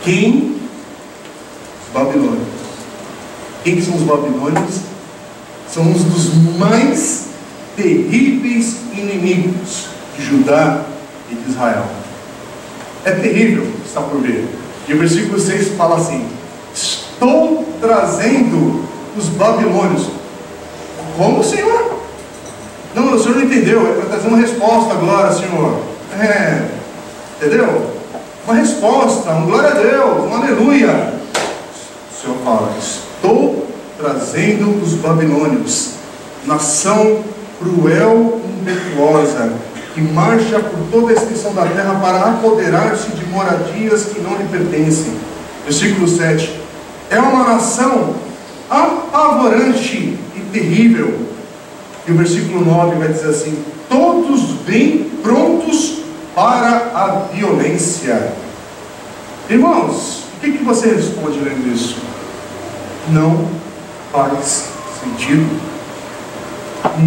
[SPEAKER 1] Quem? Os babilônios. Quem que são os babilônios? São um dos mais terríveis inimigos de Judá e de Israel. É terrível, está por ver. E o versículo 6 fala assim: estou trazendo os babilônios. Como, Senhor? Não, o Senhor não entendeu. É para trazer uma resposta agora, Senhor. Entendeu? Uma resposta, um glória a Deus, um aleluia. O Senhor fala: estou trazendo os babilônios, nação cruel e impetuosa, que marcha por toda a extensão da terra para apoderar-se de moradias que não lhe pertencem. Versículo 7. É uma nação apavorante e terrível. E o versículo 9 vai dizer assim: todos vêm prontos para a violência. Irmãos, o que você responde lendo isso? Não faz sentido.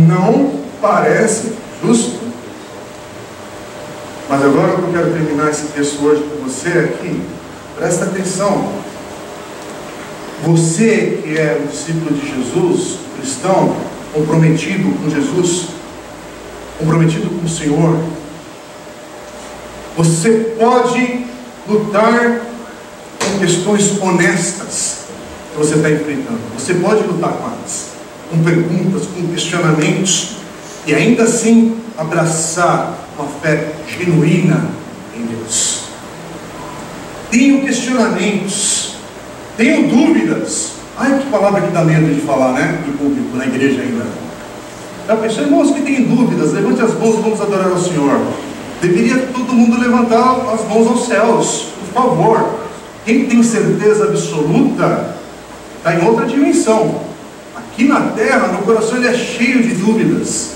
[SPEAKER 1] Não parece justo. Mas agora eu quero terminar esse texto hoje com você aqui. Presta atenção. Você que é um discípulo de Jesus, cristão, comprometido com Jesus, comprometido com o Senhor, você pode lutar com questões honestas que você está enfrentando. Você pode lutar com elas, com perguntas, com questionamentos, e ainda assim abraçar uma fé genuína em Deus. Tenho questionamentos, tenho dúvidas. Ai, que palavra que dá medo de falar, né? Em público, na igreja ainda. Já pensou, irmãos que têm dúvidas? Levante as mãos e vamos adorar ao Senhor. Deveria todo mundo levantar as mãos aos céus, por favor. Quem tem certeza absoluta está em outra dimensão. Aqui na terra, meu coração ele é cheio de dúvidas,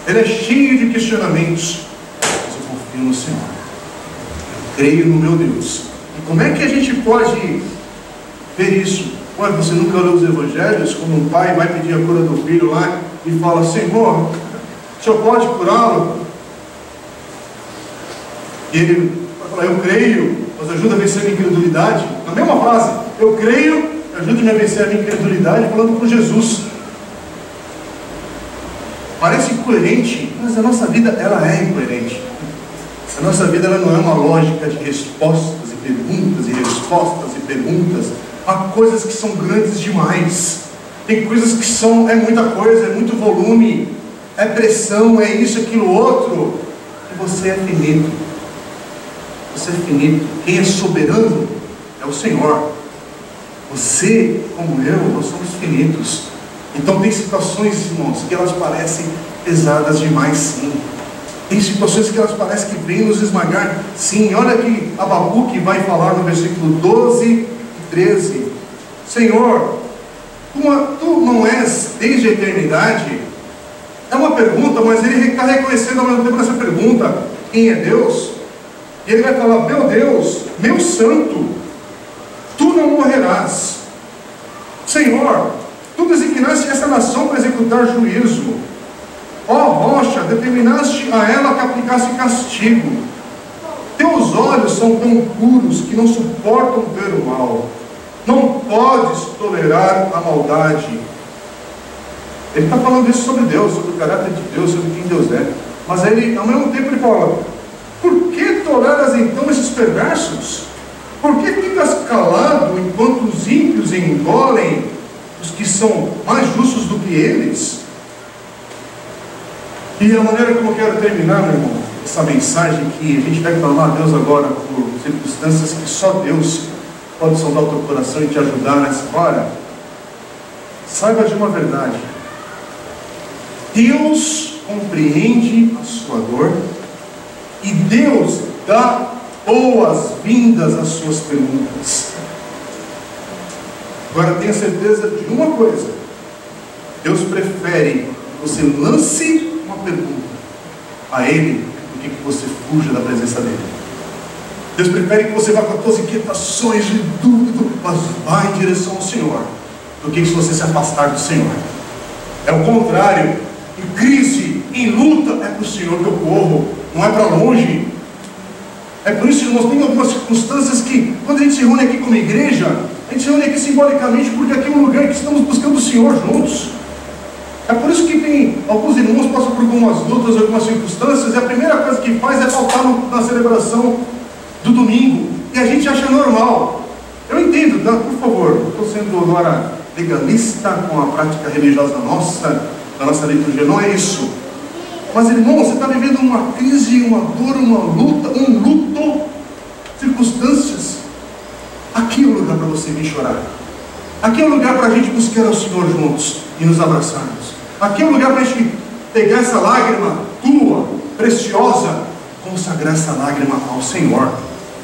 [SPEAKER 1] ele é cheio de questionamentos. Mas eu confio no Senhor, eu creio no meu Deus. E como é que a gente pode ver isso? Ué, você nunca leu os evangelhos? Quando um pai vai pedir a cura do filho lá e fala: Senhor, o Senhor pode curá-lo? E ele vai falar: eu creio, mas ajuda a vencer a minha incredulidade. Na mesma frase: eu creio, ajuda-me a vencer a minha incredulidade, falando com Jesus. Parece incoerente, mas a nossa vida ela é incoerente. A nossa vida ela não é uma lógica de respostas e perguntas e respostas e perguntas. Há coisas que são grandes demais. Tem coisas que são, é muita coisa, é muito volume, é pressão, é isso, aquilo, outro. E você é finito. Você é finito. Quem é soberano é o Senhor. Você, como eu, nós somos finitos. Então tem situações, irmãos, que elas parecem pesadas demais, sim. Tem situações que elas parecem que vêm nos esmagar, sim. Olha que Abacuque vai falar no versículo 12 e 13. Senhor, tu não és desde a eternidade? É uma pergunta, mas ele está reconhecendo ao mesmo tempo essa pergunta: quem é Deus? E ele vai falar: meu Deus, meu santo, tu não morrerás. Senhor, tu designaste essa nação para executar juízo. Ó rocha, determinaste a ela que aplicasse castigo. Teus olhos são tão puros que não suportam ver o mal. Não podes tolerar a maldade. Ele está falando isso sobre Deus, sobre o caráter de Deus, sobre quem Deus é. Mas ele, ao mesmo tempo, ele fala: por que toleras então esses perversos? Por que ficas calado enquanto os ímpios engolem os que são mais justos do que eles? E a maneira como eu quero terminar, meu irmão, essa mensagem que a gente vai clamar a Deus agora por circunstâncias que só Deus pode sondar o teu coração e te ajudar nessa hora. Saiba de uma verdade: Deus compreende a sua dor e Deus dá boas-vindas às suas perguntas. Agora tenha certeza de uma coisa: Deus prefere que você lance uma pergunta a Ele do que você fuja da presença dEle. Deus prefere que você vá com as suas inquietações de dúvida, mas vá em direção ao Senhor, do que se você se afastar do Senhor. É o contrário. Em crise, em luta, é para o Senhor que eu corro, não é para longe. É por isso que nós temos algumas circunstâncias que, quando a gente se reúne aqui como igreja, a gente se reúne aqui simbolicamente, porque aqui é um lugar que estamos buscando o Senhor juntos. É por isso que tem alguns irmãos que passam por algumas lutas, algumas circunstâncias, e a primeira coisa que faz é faltar na celebração do domingo. E a gente acha normal. Eu entendo, tá? Por favor, eu estou sendo agora legalista com a prática religiosa nossa, da nossa liturgia, não é isso. Mas, irmão, você está vivendo uma crise, uma dor, uma luta, um luto, circunstâncias. Aqui é o lugar para você vir chorar. Aqui é o lugar para a gente buscar ao Senhor juntos e nos abraçarmos. Aqui é o lugar para a gente pegar essa lágrima tua, preciosa, consagrar essa lágrima ao Senhor.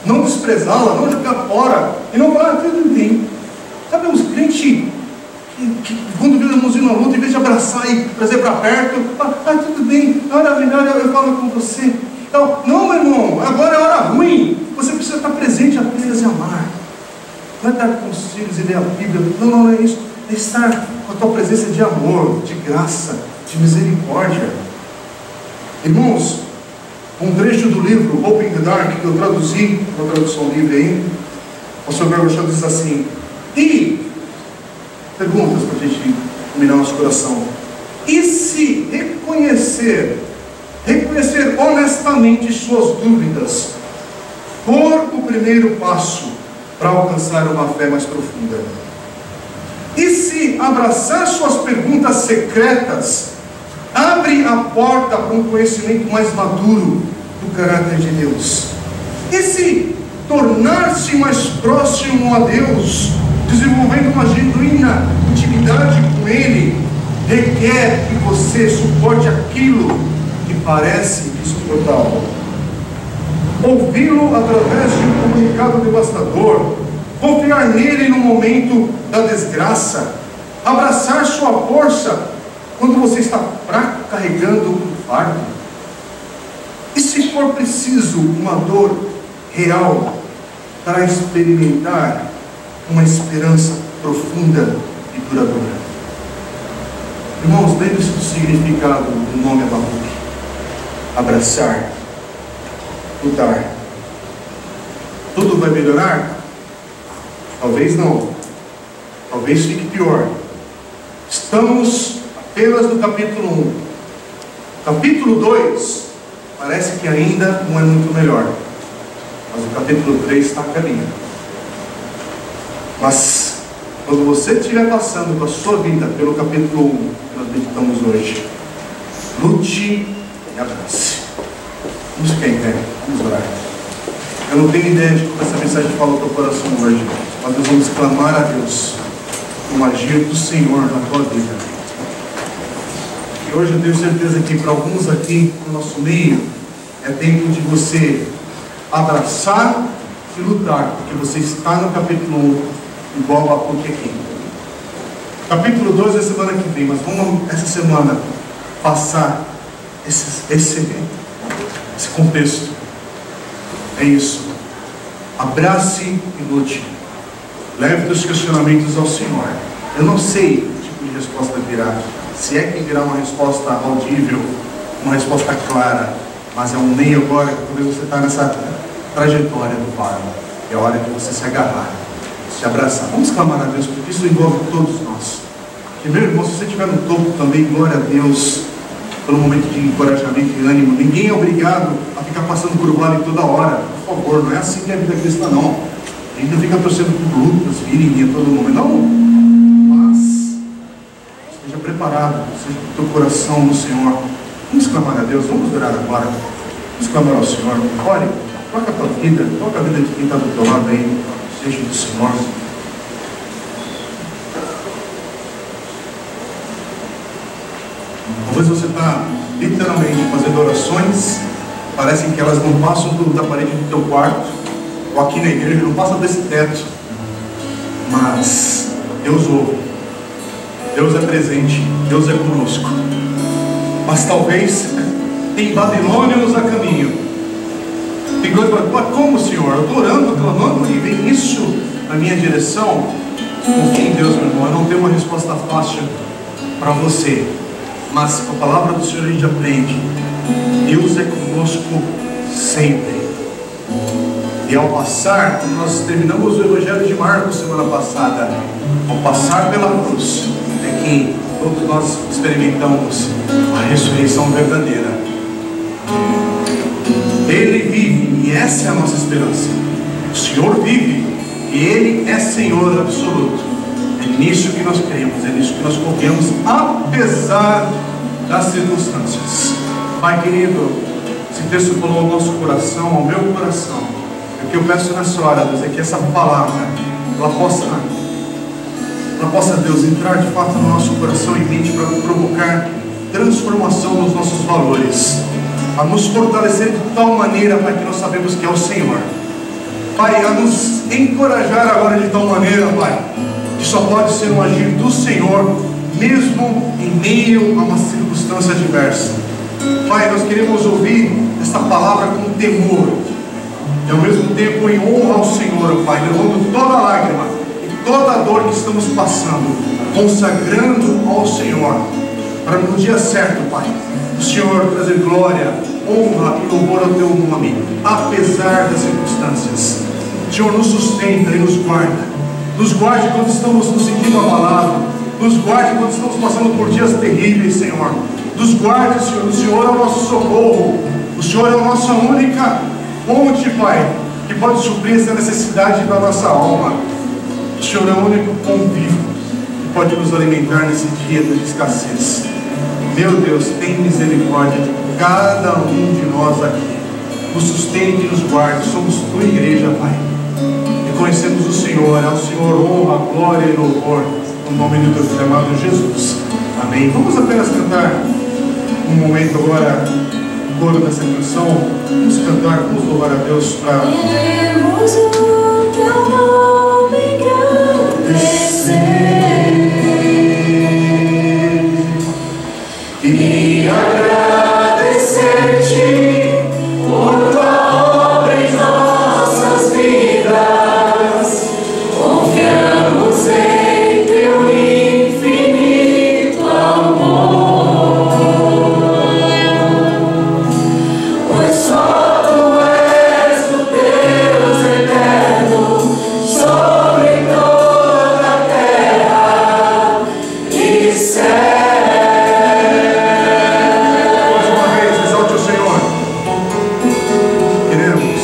[SPEAKER 1] Não desprezá-la, não jogar fora. E não falar, tudo bem. Sabe uns crentes que quando vê o irmãozinho na luta, em vez de abraçar e trazer para perto, tudo bem, a hora melhor eu falo com você. Então, não, meu irmão, agora é hora ruim. Você precisa estar presente apenas e amar. Não é estar com os filhos e ler a Bíblia. Não é isso. É estar com a tua presença de amor, de graça, de misericórdia. Irmãos, um trecho do livro Hope in the Dark, que eu traduzi, uma tradução livre aí, o pastor Gorbachev diz assim, e perguntas para a gente dominar nosso coração. E se reconhecer honestamente suas dúvidas, for o primeiro passo para alcançar uma fé mais profunda? E se abraçar suas perguntas secretas, abre a porta para um conhecimento mais maduro do caráter de Deus? E se tornar-se mais próximo a Deus, desenvolvendo uma genuína intimidade com Ele, requer que você suporte aquilo que parece insuportável? Ouvi-lo através de um comunicado devastador, confiar nele no momento da desgraça, abraçar sua força quando você está fraco carregando um fardo? E se for preciso uma dor real para experimentar uma esperança profunda e duradoura? Irmãos, lembre-se do significado do nome Abacuque: abraçar, lutar. Tudo vai melhorar? Talvez não. Talvez fique pior. Estamos apenas no capítulo 1. Capítulo 2 parece que ainda não é muito melhor, mas o capítulo 3 está a caminho. Mas quando você estiver passando com a sua vida pelo capítulo 1 que nós meditamos hoje, lute e abrace. Vamos ficar em pé, vamos orar. Eu não tenho ideia de como essa mensagem fala ao teu coração hoje, mas nós vamos clamar a Deus no agir do Senhor na tua vida. E hoje eu tenho certeza que para alguns aqui no nosso meio é tempo de você abraçar e lutar, porque você está no capítulo 1 igual a Abacuque aqui. Capítulo 2 é semana que vem, mas vamos essa semana passar esse contexto. É isso. Abrace e lute. Leve os questionamentos ao Senhor. Eu não sei que tipo de resposta virá. Se é que virá uma resposta audível, uma resposta clara, mas é um meio agora que talvez você está nessa trajetória do fardo. É hora de você se agarrar, se abraçar. Vamos clamar a Deus, porque isso envolve todos nós. E meu irmão, se você estiver no topo também, glória a Deus pelo momento de encorajamento e ânimo. Ninguém é obrigado a ficar passando por vale toda hora. Por favor, não é assim que é a vida cristã, não. A gente não fica torcendo por lutas virem a todo momento, não. Mas esteja preparado, seja com o teu coração no Senhor. Vamos clamar a Deus, vamos orar agora. Vamos clamar ao Senhor. Ore, toca a tua vida, toca a vida de quem está do teu lado aí, seja do Senhor. Talvez você está literalmente fazendo orações, parecem que elas não passam da parede do teu quarto, ou aqui na igreja, não passam desse teto, mas Deus ouve, Deus é presente, Deus é conosco. Mas talvez tem babilônios a caminho. Tem coisa que fala, como, Senhor? Eu estou orando, clamando e vem isso na minha direção. Confie em Deus, meu irmão. Eu não tenho uma resposta fácil para você, mas com a palavra do Senhor a gente aprende. Deus é conosco sempre. E ao passar, como nós terminamos o Evangelho de Marcos semana passada, ao passar pela cruz, é que todos nós experimentamos a ressurreição verdadeira. Ele vive e essa é a nossa esperança. O Senhor vive que Ele é Senhor absoluto. É nisso que nós cremos, é nisso que nós confiamos, apesar das circunstâncias. Pai querido, esse texto falou ao nosso coração, ao meu coração. O que eu peço nessa hora, Deus, é que essa palavra ela possa, Deus, entrar de fato no nosso coração e mente para provocar transformação nos nossos valores, a nos fortalecer de tal maneira, Pai, que nós sabemos que é o Senhor. Pai, a nos encorajar agora de tal maneira, Pai, que só pode ser um agir do Senhor, mesmo em meio a uma circunstância adversa. Pai, nós queremos ouvir esta palavra com temor, e ao mesmo tempo em honra ao Senhor, Pai, levando toda a lágrima e toda a dor que estamos passando, consagrando ao Senhor, para no dia certo, Pai, o Senhor trazer glória, honra e louvor ao Teu nome, apesar das circunstâncias. O Senhor nos sustenta e nos guarda. Nos guarde quando estamos nos sentindo abalados. Nos guarde quando estamos passando por dias terríveis, Senhor. Nos guarde, Senhor. O Senhor é o nosso socorro. O Senhor é a nossa única fonte, Pai, que pode suprir essa necessidade da nossa alma. O Senhor é o único pão vivo que pode nos alimentar nesse dia de escassez. Meu Deus, tem misericórdia de cada um de nós aqui. Nos sustente e nos guarde. Somos tua igreja, Pai. Reconhecemos o Senhor. É o Senhor honra, glória e louvor no nome do teu filho amado Jesus. Amém. Vamos apenas cantar um momento agora o coro dessa canção. Vamos cantar, vamos louvar a Deus para
[SPEAKER 2] queremos o teu nome engrandecer e agradecer-te por tua obra em nossas vidas. Confiamos em teu infinito amor, pois só tu és o Deus eterno sobre toda a terra e céu.
[SPEAKER 1] queremos